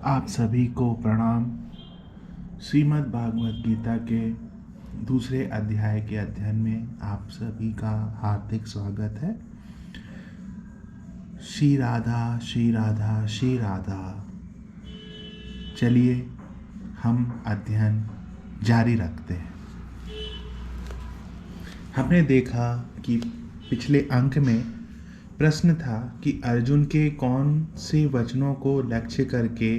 आप सभी को प्रणाम। श्रीमद् भागवत गीता के दूसरे अध्याय के अध्ययन में आप सभी का हार्दिक स्वागत है। श्री राधा श्री राधा श्री राधा। चलिए हम अध्ययन जारी रखते हैं। हमने देखा कि पिछले अंक में प्रश्न था कि अर्जुन के कौन से वचनों को लक्ष्य करके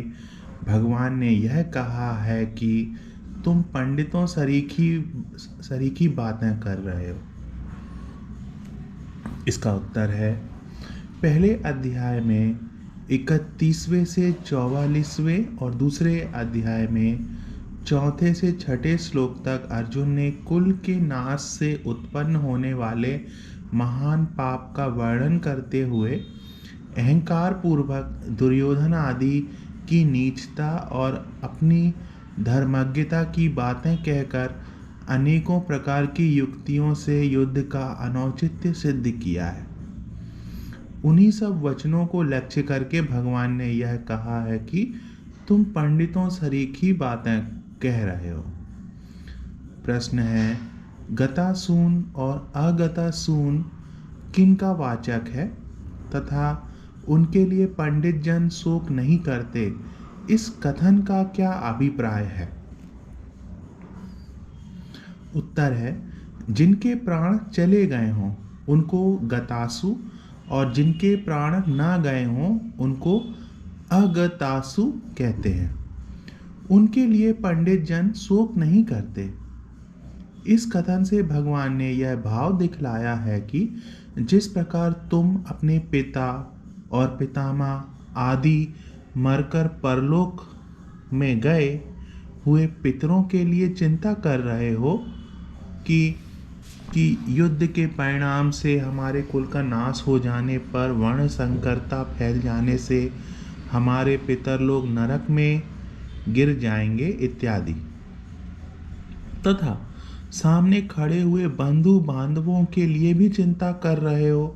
भगवान ने यह कहा है कि तुम पंडितों सरीखी बातें कर रहे हो। इसका उत्तर है, पहले अध्याय में 31वें से 44वें और दूसरे अध्याय में 4 से 6 श्लोक तक अर्जुन ने कुल के नाश से उत्पन्न होने वाले महान पाप का वर्णन करते हुए अहंकार पूर्वक दुर्योधन आदि की नीचता और अपनी धर्मज्ञता की बातें कहकर अनेकों प्रकार की युक्तियों से युद्ध का अनौचित्य सिद्ध किया है। उन्हीं सब वचनों को लक्ष्य करके भगवान ने यह कहा है कि तुम पंडितों सरीखी बातें कह रहे हो। प्रश्न है, गतासून और अगतासून किन का वाचक है तथा उनके लिए पंडित जन शोक नहीं करते, इस कथन का क्या अभिप्राय है? उत्तर है, जिनके प्राण चले गए हों उनको गतासु और जिनके प्राण ना गए हों उनको अगतासु कहते हैं। उनके लिए पंडित जन शोक नहीं करते। इस कथन से भगवान ने यह भाव दिखलाया है कि जिस प्रकार तुम अपने पिता और पितामह आदि मरकर परलोक में गए हुए पितरों के लिए चिंता कर रहे हो कि युद्ध के परिणाम से हमारे कुल का नाश हो जाने पर वर्ण संकरता फैल जाने से हमारे पितर लोग नरक में गिर जाएंगे इत्यादि, तथा सामने खड़े हुए बंधु बांधवों के लिए भी चिंता कर रहे हो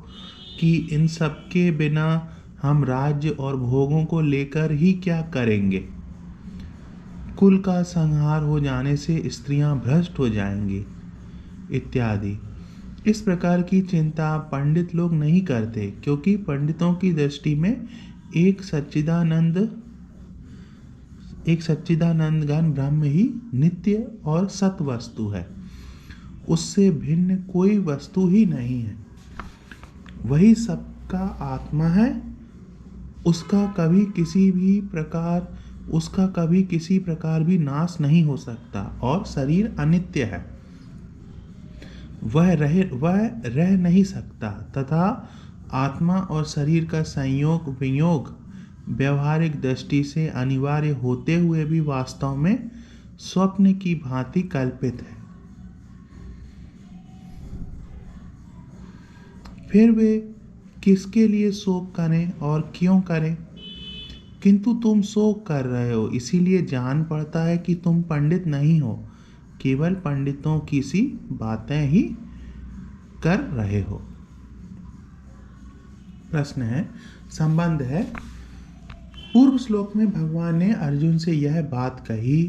कि इन सब के बिना हम राज्य और भोगों को लेकर ही क्या करेंगे। कुल का संहार हो जाने से स्त्रियां भ्रष्ट हो जाएंगी इत्यादि। इस प्रकार की चिंता पंडित लोग नहीं करते, क्योंकि पंडितों की दृष्टि में एक सच्चिदानंद घन ब्रह्म ही नित्य और सत वस्तु है। उससे भिन्न कोई वस्तु ही नहीं है। वही सबका आत्मा है। उसका कभी किसी प्रकार भी नाश नहीं हो सकता और शरीर अनित्य है। वह रह नहीं सकता तथा आत्मा और शरीर का संयोग वियोग व्यवहारिक दृष्टि से अनिवार्य होते हुए भी वास्तव में स्वप्न की भांति कल्पित है। फिर वे किसके लिए शोक करें और क्यों करें? किंतु तुम शोक कर रहे हो, इसीलिए जान पड़ता है कि तुम पंडित नहीं हो, केवल पंडितों की सी बातें ही कर रहे हो। प्रश्न है, संबंध है। पूर्व श्लोक में भगवान ने अर्जुन से यह बात कही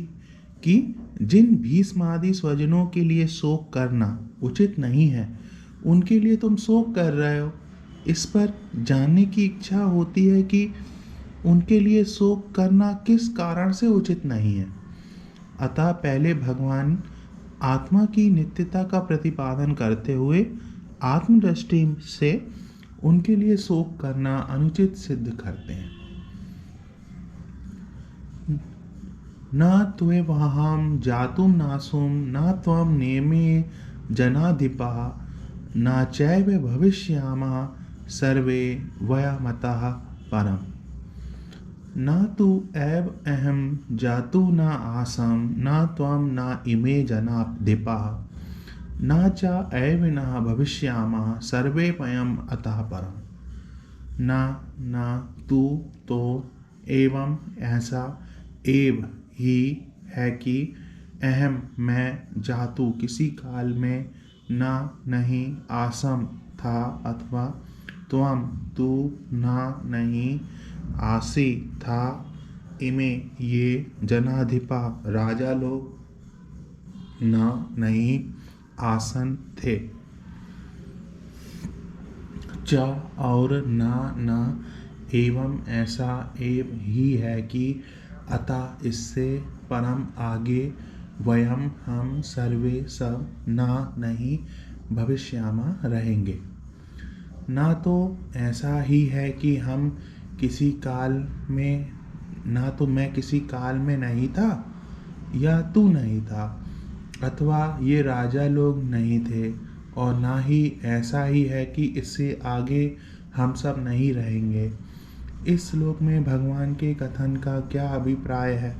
कि जिन भीष्मादि स्वजनों के लिए शोक करना उचित नहीं है, उनके लिए तुम शोक कर रहे हो। इस पर जानने की इच्छा होती है कि उनके लिए शोक करना किस कारण से उचित नहीं है। अतः पहले भगवान आत्मा की नित्यता का प्रतिपादन करते हुए आत्मदृष्टि से उनके लिए शोक करना अनुचित सिद्ध करते हैं। न त्वेवहं जातुं नासुं न त्वं नेमे जनाधिपः न चैव भविष्यामः सर्वे वयमतः परम्। न तु एव अहं जातु न आसं न त्वं न इमे जनाधिपः न च एव न भविष्यामः सर्वे वयम् अतः परम्। न तू तो एवं ऐसा एव ही है कि अहम मैं जातु किसी काल में न नहीं आसम था अथवा त्वम तू न नहीं आसी था इमे ये जनाधिपा राजा लोग न नहीं आसन थे। च और न एवं ऐसा एव ही है कि अतः इससे परम आगे वयम हम सर्वे सब न नहीं भविष्यामा रहेंगे। ना तो ऐसा ही है कि हम किसी काल में, ना तो मैं किसी काल में नहीं था या तू नहीं था, अथवा ये राजा लोग नहीं थे, और ना ही ऐसा ही है कि इससे आगे हम सब नहीं रहेंगे। इस श्लोक में भगवान के कथन का क्या अभिप्राय है?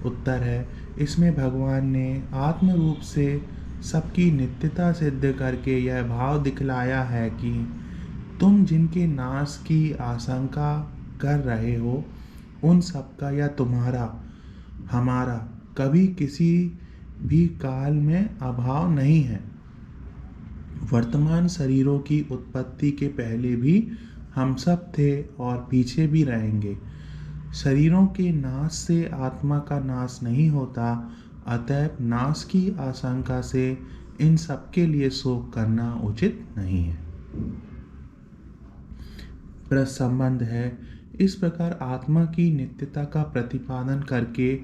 उत्तर है, इसमें भगवान ने आत्म रूप से सबकी नित्यता सिद्ध करके यह भाव दिखलाया है कि तुम जिनके नाश की आशंका कर रहे हो, उन सबका या तुम्हारा हमारा कभी किसी भी काल में अभाव नहीं है। वर्तमान शरीरों की उत्पत्ति के पहले भी हम सब थे और पीछे भी रहेंगे। शरीरों के नाश से आत्मा का नाश नहीं होता, अतएव नाश की आशंका से इन सब के लिए शोक करना उचित नहीं है। संबंध है, इस प्रकार आत्मा की नित्यता का प्रतिपादन करके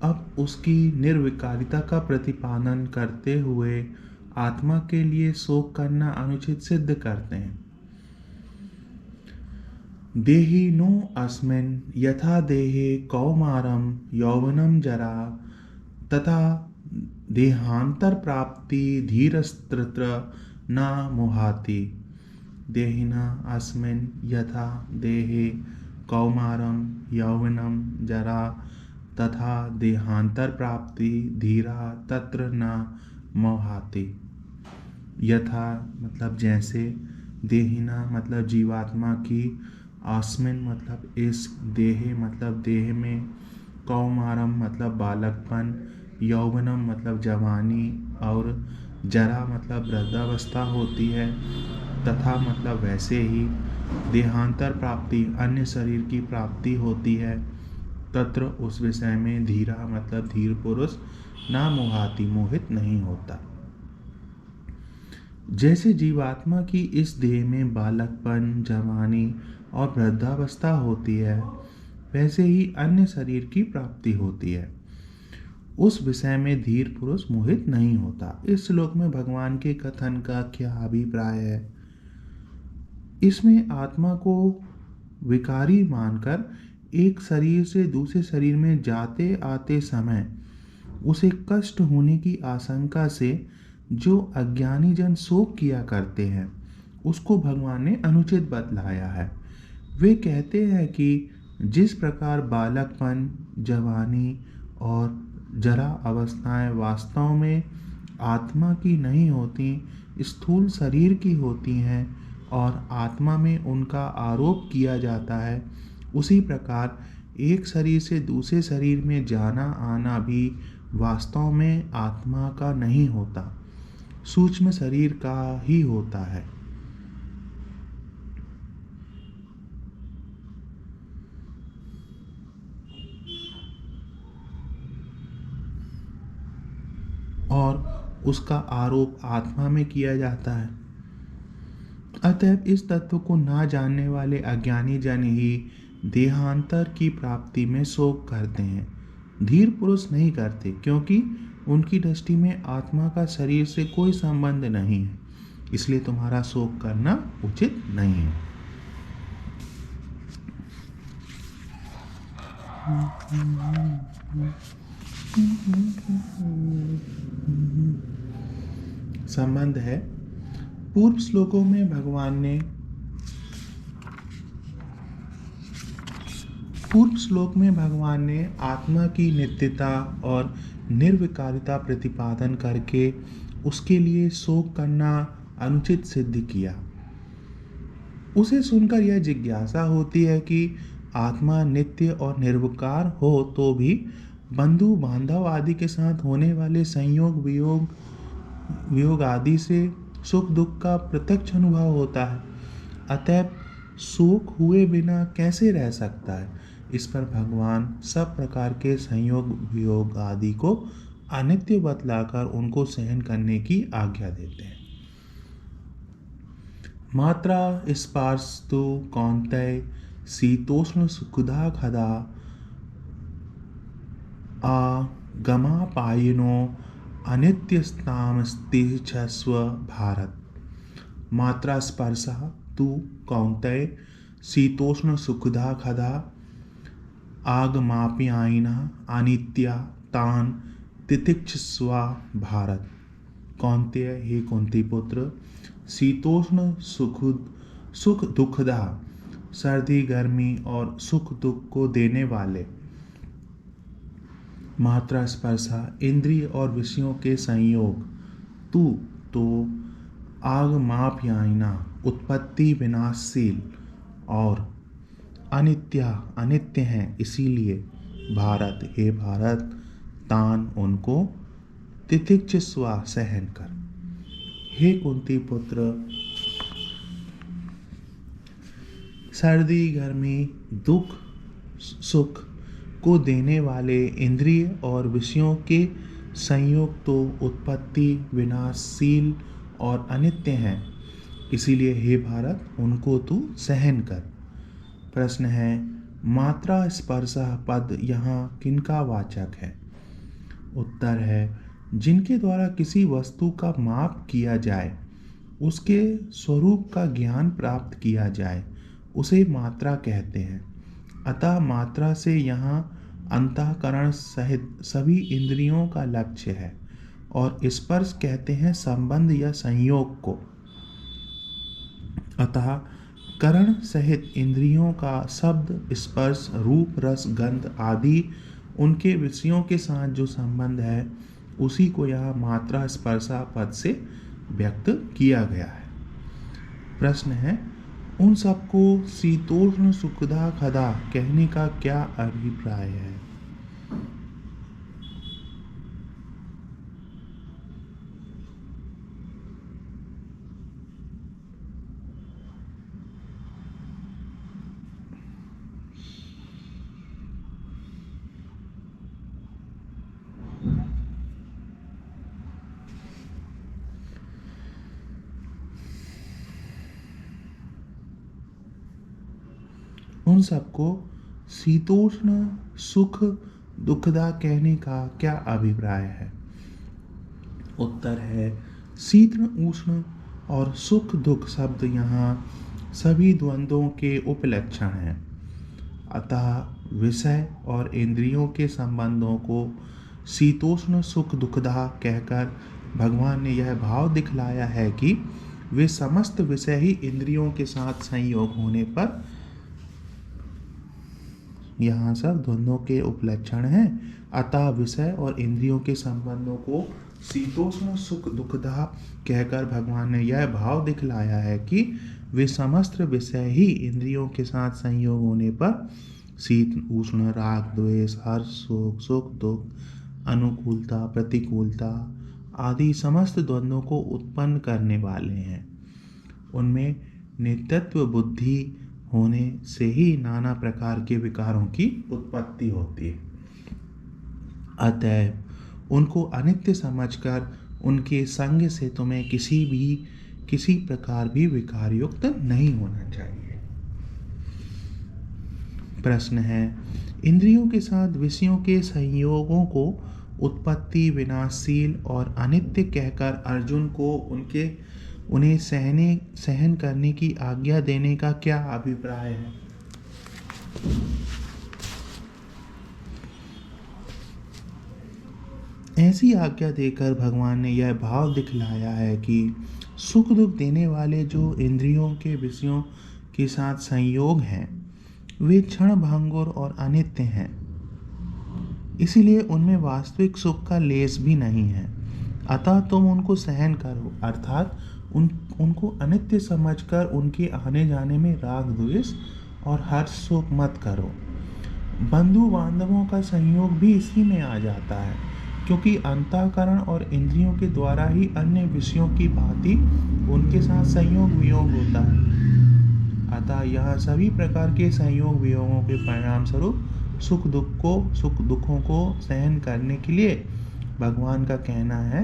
अब उसकी निर्विकारिता का प्रतिपादन करते हुए आत्मा के लिए शोक करना अनुचित सिद्ध करते हैं। देहि नो अस्मिन् यथा देहे कौमारम यौवनम जरा तथा देहांतर प्राप्ति धीरस्त्र न मुहाति। देहिना अस्मिन् यथा देहे कौमारम यौवनम जरा तथा देहांतर प्राप्ति धीरा तत्र न मोहाति। यथा मतलब जैसे, देहिना मतलब जीवात्मा की, अस्मिन मतलब इस, देहे मतलब देह में, कौमारम मतलब बालकपन, यौवनम मतलब जवानी, और जरा मतलब वृद्धावस्था होती है, तथा मतलब वैसे ही, देहांतर प्राप्ति अन्य शरीर की प्राप्ति होती है, तत्र उस विषय में, धीरा मतलब धीर पुरुष, ना मोहाति मोहित नहीं होता। जैसे जीवात्मा की इस देह में बालकपन, जवानी और वृद्धावस्था होती है, वैसे ही अन्य शरीर की प्राप्ति होती है, उस विषय में धीर पुरुष मोहित नहीं होता। इस श्लोक में भगवान के कथन का क्या अभिप्राय है? इसमें आत्मा को विकारी मानकर एक शरीर से दूसरे शरीर में जाते आते समय उसे कष्ट होने की आशंका से जो अज्ञानी जन शोक किया करते हैं, उसको भगवान ने अनुचित बतलाया है। वे कहते हैं कि जिस प्रकार बालकपन, जवानी और जरा अवस्थाएं वास्तव में आत्मा की नहीं होती, स्थूल शरीर की होती हैं और आत्मा में उनका आरोप किया जाता है, उसी प्रकार एक शरीर से दूसरे शरीर में जाना आना भी वास्तव में आत्मा का नहीं होता, सूक्ष्म शरीर का ही होता है। और उसका आरोप आत्मा में किया जाता है। अतएव इस तत्व को ना जानने वाले अज्ञानी जन ही देहांतर की प्राप्ति में शोक करते हैं, धीर पुरुष नहीं करते, क्योंकि उनकी दृष्टि में आत्मा का शरीर से कोई संबंध नहीं है, इसलिए तुम्हारा शोक करना उचित नहीं है। संबंध है, पूर्व श्लोकों में भगवान ने आत्मा की नित्यता और निर्विकारिता प्रतिपादन करके उसके लिए शोक करना अनुचित सिद्ध किया। उसे सुनकर यह जिज्ञासा होती है कि आत्मा नित्य और निर्विकार हो तो भी बंधु बांधव आदि के साथ होने वाले संयोग वियोग आदि से सुख दुख का प्रत्यक्ष अनुभव होता है, अतएव शोक हुए बिना कैसे रह सकता है? इस पर भगवान सब प्रकार के संयोग वियोग आदि को अनित्य बतलाकर उनको सहन करने की आज्ञा देते हैं। मात्रा स्पर्शस्तु कौन्तेय शीतोष्ण सुखदा खदा आगमापायिनो अनित्यस्तामस्तिच्छस्व भारत। मात्रा स्पर्शः तु कौन्तेय शीतोष्ण सुखदा खदा आगमाप्यायिनः अनित्या तान तितिक्षस्व भारत। कौन्तेय, हे कुंती पुत्र, शीतोष्ण सुख दुखदा, सर्दी गर्मी और सुख दुख को देने वाले मात्रा स्पर्शा इंद्रिय और विषयों के संयोग, तू तो आगमाप्यायिना उत्पत्ति विनाशशील और अनित्य हैं, इसीलिए भारत, हे भारत, तान उनको तितिक्षस्व सहन कर। हे कुंती पुत्र, सर्दी गर्मी दुख सुख को देने वाले इंद्रिय और विषयों के संयोग तो उत्पत्ति विनाशशील और अनित्य हैं, इसीलिए हे भारत उनको तू सहन कर। प्रश्न है, मात्रा स्पर्शः पद यहाँ किनका वाचक है? उत्तर है, जिनके द्वारा किसी वस्तु का माप किया जाए, उसके स्वरूप का ज्ञान प्राप्त किया जाए, उसे मात्रा कहते हैं। अतः मात्रा से यहाँ अंतःकरण सहित सभी इंद्रियों का लक्ष्य है और स्पर्श कहते हैं संबंध या संयोग को। अतः करण सहित इंद्रियों का शब्द स्पर्श रूप रस गंध आदि उनके विषयों के साथ जो संबंध है, उसी को यह मात्रा स्पर्शा पद से व्यक्त किया गया है। प्रश्न है, उन सबको शीतोष्ण सुखदा खदा कहने का क्या अभिप्राय है? उन सबको शीतोष्ण सुख दुखदा कहने का क्या अभिप्राय है? उत्तर है, शीतल उष्ण और सुख दुख शब्द यहाँ सभी द्वंद्वों के उपलक्षण हैं। अतः विषय और इंद्रियों के संबंधों को शीतोष्ण सुख दुखदा कहकर भगवान ने यह भाव दिखलाया है कि वे समस्त विषय ही इंद्रियों के साथ संयोग होने पर यहाँ सब द्वंद्वों के उपलक्षण हैं। अतः विषय और इंद्रियों के संबंधों को शीतोष्ण सुख दुखदा कहकर भगवान ने यह भाव दिखलाया है कि वे समस्त विषय ही इंद्रियों के साथ संयोग होने पर शीत उष्ण राग द्वेष हर्ष शोक सुख दुख अनुकूलता प्रतिकूलता आदि समस्त द्वंद्वों को उत्पन्न करने वाले हैं। उनमें नित्यत्व बुद्धि होने से ही नाना प्रकार के विकारों की उत्पत्ति होती है। अतएव उनको अनित्य समझकर उनके संग से तुम्हें किसी प्रकार भी विकार युक्त नहीं होना चाहिए। प्रश्न है, इंद्रियों के साथ विषयों के संयोगों को उत्पत्ति विनाशशील और अनित्य कहकर अर्जुन को उन्हें सहन करने की आज्ञा देने का क्या अभिप्राय है? ऐसी आज्ञा देकर भगवान ने यह भाव दिखलाया है कि सुख दुख देने वाले जो इंद्रियों के विषयों के साथ संयोग हैं, वे क्षण भंगुर और अनित्य हैं, इसीलिए उनमें वास्तविक सुख का लेस भी नहीं है। अतः तुम उनको सहन करो, अर्थात उनको अनित्य समझकर उनके आने जाने में राग द्वेष और हर्ष शोक मत करो। बंधु बांधवों का संयोग भी इसी में आ जाता है, क्योंकि अंतःकरण और इंद्रियों के द्वारा ही अन्य विषयों की भांति उनके साथ संयोग वियोग होता है। अतः यह सभी प्रकार के संयोग वियोगों के परिणाम स्वरूप सुख दुखों को सहन करने के लिए भगवान का कहना है,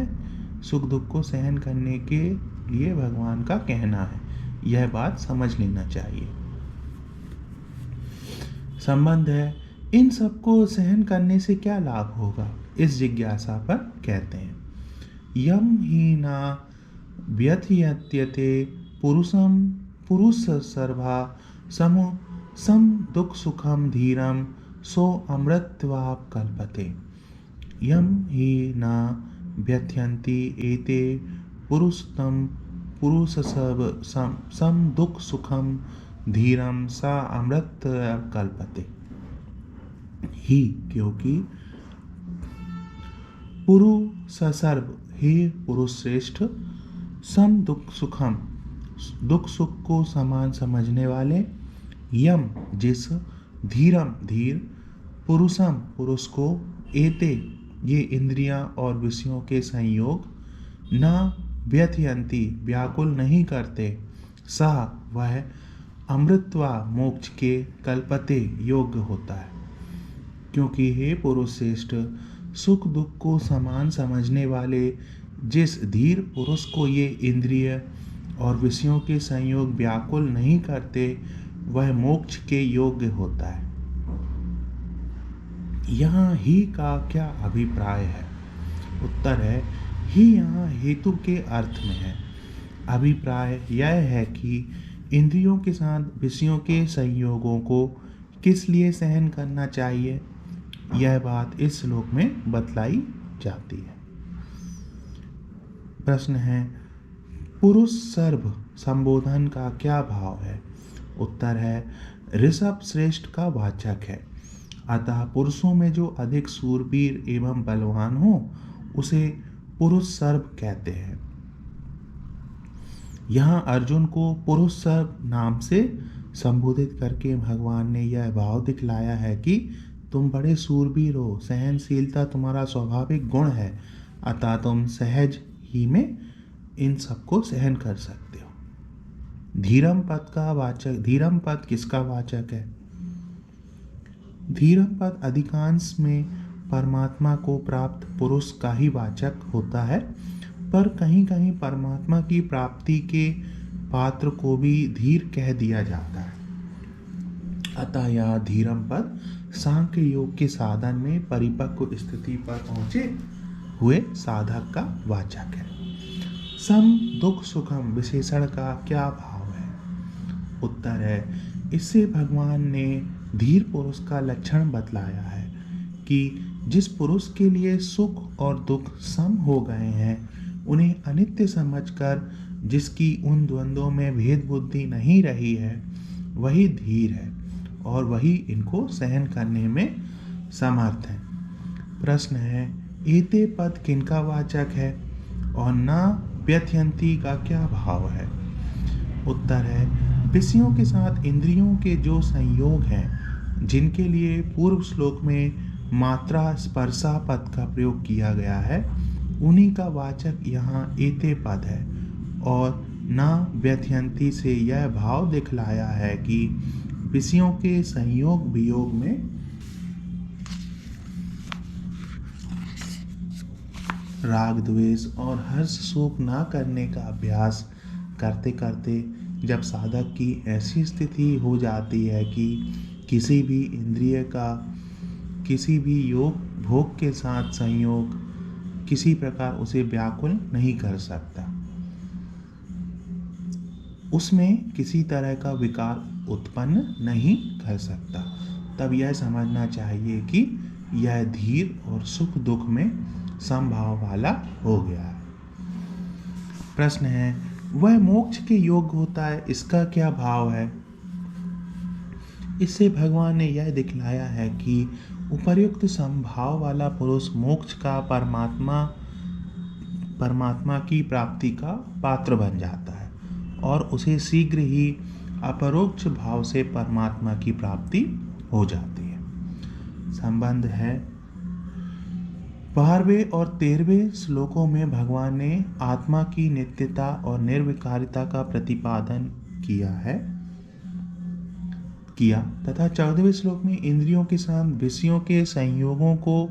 सुख दुख को सहन करने के लिए भगवान का कहना है। यह बात समझ लेना चाहिए। संबंध है, इन सबको सहन करने से क्या लाभ होगा, इस जिज्ञासा पर कहते हैं, यम ही न व्यथयत्यते पुरुष सर्वा सम दुख सुखम धीरम सो अमृतत्वाप कल्पते। यम ही न व्यथयन्ति एते पुरुष सम दुख सुखम धीरम सा अमृत कल्पते। ही क्योंकि पुरुष सर्व, हे पुरुष श्रेष्ठ, सम दुख सुखम, दुख सुख को समान समझने वाले, यम जिस, धीरम धीर, पुरुषम पुरुष को, एते ये इंद्रियां और विषयों के संयोग, न व्यथयन्ति व्याकुल नहीं करते, सह वह, अमृतत्वा मोक्ष के, कल्पते योग्य होता है। क्योंकि हे पुरुष श्रेष्ठ, सुख दुख को समान समझने वाले जिस धीर पुरुष को ये इंद्रिय और विषयों के संयोग व्याकुल नहीं करते, वह मोक्ष के योग्य होता है। यहाँ ही का क्या अभिप्राय है? उत्तर है, ही यहाँ हेतु के अर्थ में है। अभिप्राय यह है कि इंद्रियों के साथ विषयों के संयोगों को किस लिए सहन करना चाहिए, यह बात इस श्लोक में बतलाई जाती है। प्रश्न है, पुरुष सर्व संबोधन का क्या भाव है? उत्तर है, ऋषभ श्रेष्ठ का वाचक है, अतः पुरुषों में जो अधिक सूरवीर एवं बलवान हो उसे पुरुष सर्व कहते हैं। यहाँ अर्जुन को पुरुष सर्व नाम से संबोधित करके भगवान ने यह भाव दिखलाया है कि तुम बड़े सूरवीर हो, सहनशीलता तुम्हारा स्वाभाविक गुण है, अतः तुम सहज ही में इन सबको सहन कर सकते हो। धीरम पद का वाचक, धीरम पद किसका वाचक है? धीरम पद अधिकांश में परमात्मा को प्राप्त पुरुष का ही वाचक होता है, पर कहीं कहीं परमात्मा की प्राप्ति के पात्र को भी धीर कह दिया जाता है। अतः यह धीरम पद सांख्य योग के साधन में परिपक्व स्थिति पर पहुंचे हुए साधक का वाचक है। सम दुख सुखम विशेषण का क्या भाव है? उत्तर है, इससे भगवान ने धीर पुरुष का लक्षण बतलाया है कि जिस पुरुष के लिए सुख और दुख सम हो गए हैं, उन्हें अनित्य समझकर जिसकी उन द्वंद्वों में भेद बुद्धि नहीं रही है, वही धीर है और वही इनको सहन करने में समर्थ है। प्रश्न है, एते पद किनका वाचक है और न व्यथयन्ति का क्या भाव है? उत्तर है, विषयों के साथ इंद्रियों के जो संयोग हैं, जिनके लिए पूर्व श्लोक में मात्रा स्पर्शा पद का प्रयोग किया गया है, उन्हीं का वाचक यहाँ एते पद है। और न व्यथयन्ति से यह भाव दिखलाया है कि विषयों के संयोग वियोग में राग द्वेष और हर्ष शोक न करने का अभ्यास करते करते जब साधक की ऐसी स्थिति हो जाती है कि किसी भी इंद्रिय का किसी भी योग भोग के साथ संयोग किसी प्रकार उसे व्याकुल नहीं कर सकता, उसमें किसी तरह का विकार उत्पन्न नहीं कर सकता, तब यह समझना चाहिए कि यह धीर और सुख दुख में समभाव वाला हो गया है। प्रश्न है, वह मोक्ष के योग्य होता है, इसका क्या भाव है? इससे भगवान ने यह दिखलाया है कि उपर्युक्त समभाव वाला पुरुष मोक्ष का परमात्मा की प्राप्ति का पात्र बन जाता है और उसे शीघ्र ही अपरोक्ष भाव से परमात्मा की प्राप्ति हो जाती है। संबंध है, 12वें और 13वें श्लोकों में भगवान ने आत्मा की नित्यता और निर्विकारिता का प्रतिपादन किया है। किया तथा 14वें श्लोक में इंद्रियों के साथ विषयों के संयोगों को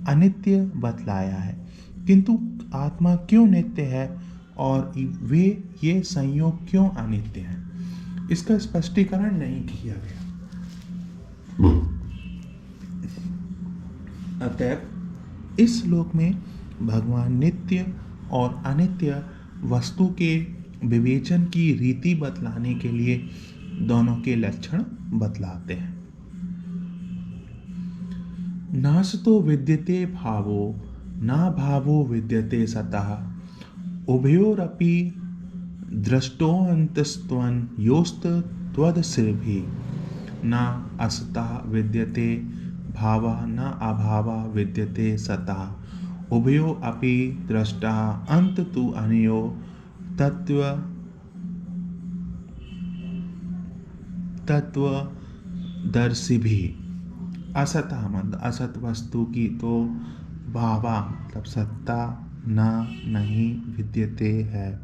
अनित्य बतलाया है। किंतु आत्मा क्यों नित्य है और वे ये संयोग क्यों अनित्य है, इसका स्पष्टीकरण नहीं किया गया। अतएव इस श्लोक में भगवान नित्य और अनित्य वस्तु के विवेचन की रीति बतलाने के लिए दोनों के लक्षण बतलाते हैं। नासतो विद्यते भावो ना भावो विद्यते सतः उभयोरपि दृष्टोऽन्तस्त्वं योस्त त्वदसिर्भि न असतः विद्यते भावः न अभावः विद्यते सतः उभयो अपि दृष्टा अंत तु अनयो तत्वदर्शिभिः। असतः मतलब असत वस्तु की तो भावा मतलब सत्ता न नहीं विद्यते है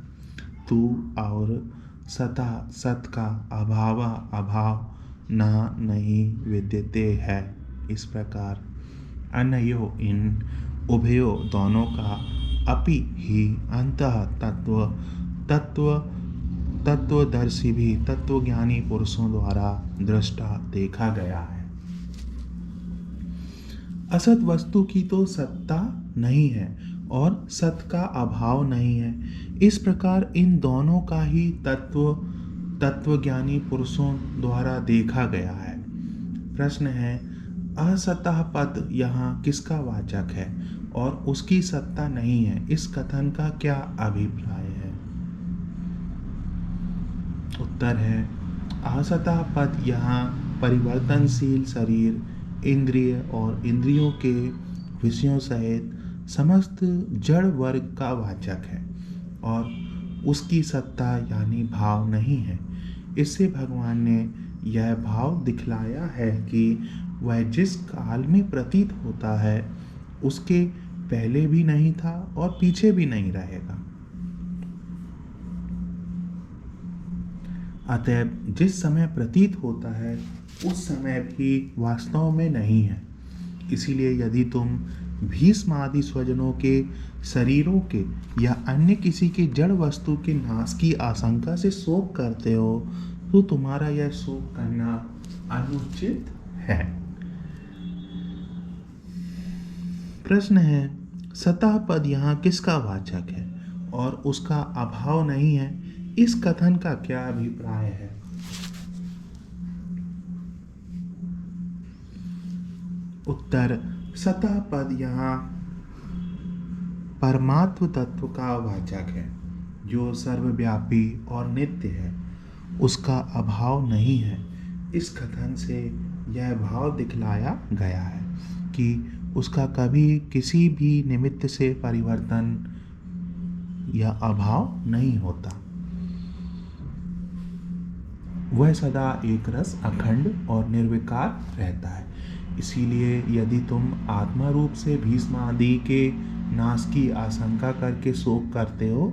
तू और सतः सत का अभाव न नहीं विद्यते है। इस प्रकार अनयो इन उभयो दोनों का अपि ही अंतः तत्वदर्शी भी तत्वज्ञानी पुरुषों द्वारा दृष्टा देखा गया है। असत वस्तु की तो सत्ता नहीं है और सत का अभाव नहीं है। इस प्रकार इन दोनों का ही तत्वज्ञानी पुरुषों द्वारा देखा गया है। प्रश्न है, असतः पद यहाँ किसका वाचक है और उसकी सत्ता नहीं है, इस कथन का क्या अभिप्राय है? उत्तर है, असतः पद यहाँ परिवर्तनशील शरीर, इंद्रिय और इंद्रियों के विषयों सहित समस्त जड़ वर्ग का वाचक है और उसकी सत्ता यानी भाव नहीं है। इससे भगवान ने यह भाव दिखलाया है कि वह जिस काल में प्रतीत होता है उसके पहले भी नहीं था और पीछे भी नहीं रहेगा। अतएव जिस समय प्रतीत होता है उस समय भी वास्तव में नहीं है। इसीलिए यदि तुम भीष्म आदि स्वजनों के शरीरों के या अन्य किसी के जड़ वस्तु के नाश की आशंका से शोक करते हो तो तुम्हारा यह शोक करना अनुचित है। प्रश्न है, सतः पद यहाँ किसका वाचक है और उसका अभाव नहीं है, इस कथन का क्या अभिप्राय है? उत्तर, सतः पद यहाँ परमात्म तत्व का वाचक है जो सर्वव्यापी और नित्य है, उसका अभाव नहीं है। इस कथन से यह भाव दिखलाया गया है कि उसका कभी किसी भी निमित्त से परिवर्तन या अभाव नहीं होता। वह सदा एक रस अखंड और निर्विकार रहता है। इसीलिए यदि तुम आत्मा रूप से भीष्म आदि के नाश की आशंका करके शोक करते हो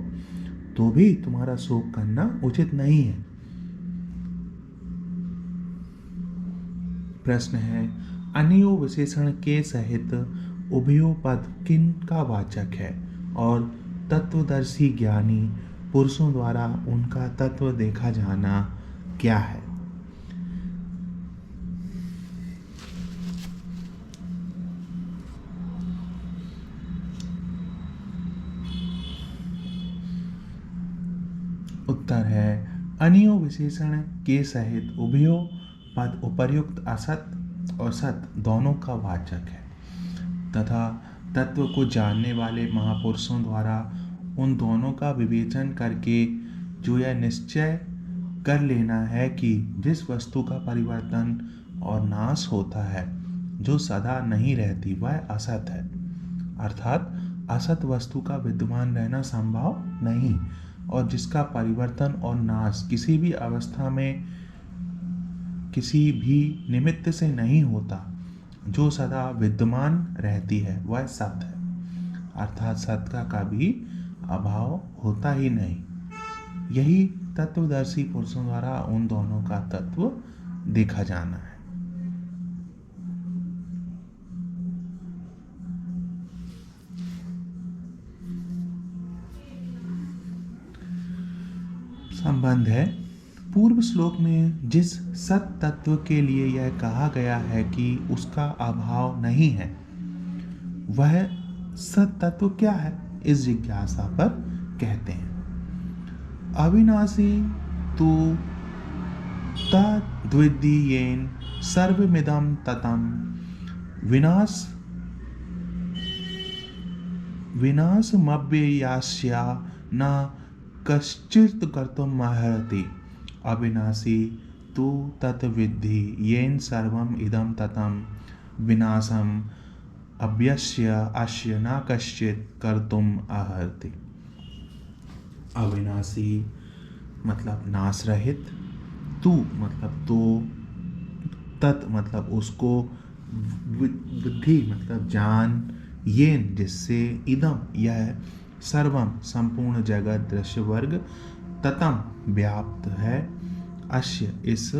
तो भी तुम्हारा शोक करना उचित नहीं है। प्रश्न है, अन्यो विशेषण के सहित उभयो पद किन का वाचक है और तत्वदर्शी ज्ञानी पुरुषों द्वारा उनका तत्व देखा जाना क्या है? उत्तर है, अन्यो विशेषण के सहित उभयो पद उपर्युक्त असत और सत दोनों का वाचक है तथा तत्व को जानने वाले महापुरुषों द्वारा उन दोनों का विवेचन करके जो यह निश्चय कर लेना है कि जिस वस्तु का परिवर्तन और नाश होता है, जो सदा नहीं रहती, वह असत है। अर्थात असत वस्तु का विद्यमान रहना संभव नहीं और जिसका परिवर्तन और नाश किसी भी अवस्था में किसी भी निमित्त से नहीं होता, जो सदा विद्यमान रहती है, वह सत है। अर्थात सत का कभी अभाव होता ही नहीं। यही तत्वदर्शी पुरुषों द्वारा उन दोनों का तत्व देखा जाना है। संबंध है। पूर्व श्लोक में जिस सत तत्व के लिए यह कहा गया है कि उसका अभाव नहीं है, वह सत तत्व क्या है, इस जिज्ञासा पर कहते हैं अविनाशी तु तद्विद्धि येन सर्वमिदं ततं विनाशमव्ययास्या न कश्चित् कर्तुम् अर्हति। अविनाशी तु तद्विद्धि येन सर्वम् इदं ततं विनाशम् अव्यस्य अस्य न कश्चित् कर्तुम् अर्हति। अविनाशी मतलब नाश रहित, तू मतलब तो, तत् मतलब उसको, विद्धि मतलब जान, येन जिससे, इदम यह, सर्वम संपूर्ण जगत दृश्य वर्ग, ततम व्याप्त है, अस्य इस,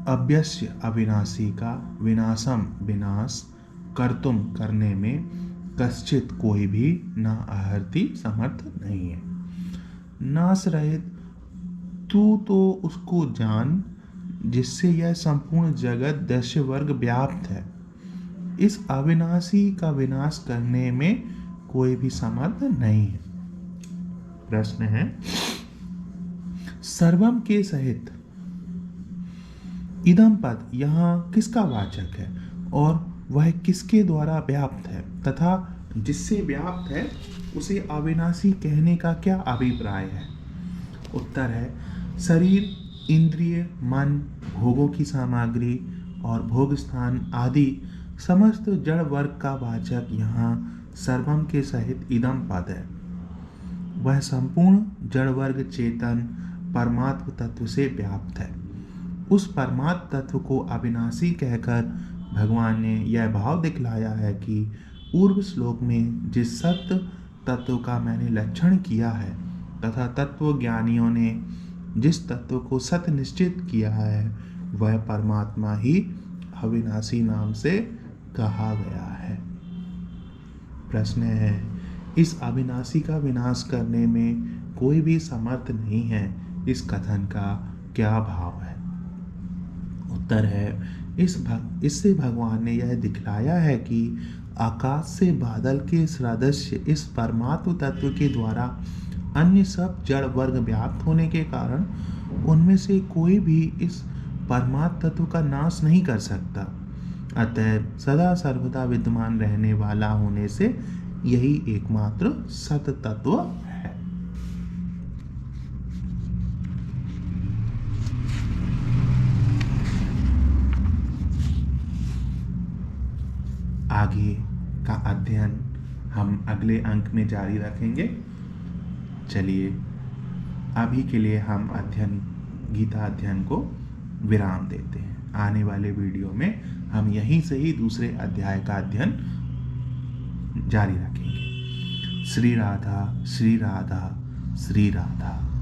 अव्यस्य अविनाशी का, विनाशम विनाश, कर्तुम करने में, कश्चित कोई भी, न अर्हति समर्थ नहीं है। नाश रहित, तू तो उसको जान जिससे यह संपूर्ण जगत दृश्य वर्ग व्याप्त है। इस अविनाशी का विनाश करने में कोई भी समर्थ नहीं है। प्रश्न है सर्वम के सहित इदम पद यहाँ किसका वाचक है और वह किसके द्वारा व्याप्त है तथा जिससे व्याप्त है उसे अविनाशी कहने का क्या अभिप्राय है। उत्तर है शरीर, इंद्रिय, मन, भोगों की सामग्री और भोग स्थान आदि समस्त जड़ वर्ग का वाचक यहाँ सर्वम के सहित इदम पद है। वह संपूर्ण जड़ वर्ग चेतन परमात्म तत्व से व्याप्त है। उस परमात्म तत्व को अविनाशी कहकर भगवान ने यह भाव दिखलाया है कि पूर्व श्लोक में जिस सत्य तत्व का मैंने लक्षण किया है तथा तत्व ज्ञानियों ने जिस तत्व को सत्य निश्चित किया है वह परमात्मा ही अविनाशी नाम से कहा गया है। प्रश्न है इस अविनाशी का विनाश करने में कोई भी समर्थ नहीं है, इस कथन का क्या भाव है। उत्तर है इससे भगवान ने यह दिखलाया है कि आकाश से बादल के सदृश इस परमात्म तत्व के द्वारा अन्य सब जड़ वर्ग व्याप्त होने के कारण उनमें से कोई भी इस परमात्म तत्व का नाश नहीं कर सकता। अतः सदा सर्वदा विद्यमान रहने वाला होने से यही एकमात्र सत तत्व है। आगे का अध्ययन हम अगले अंक में जारी रखेंगे। चलिए अभी के लिए हम गीता अध्ययन को विराम देते हैं। आने वाले वीडियो में हम यहीं से ही दूसरे अध्याय का अध्ययन जारी रखेंगे। श्री राधा श्री राधा श्री राधा।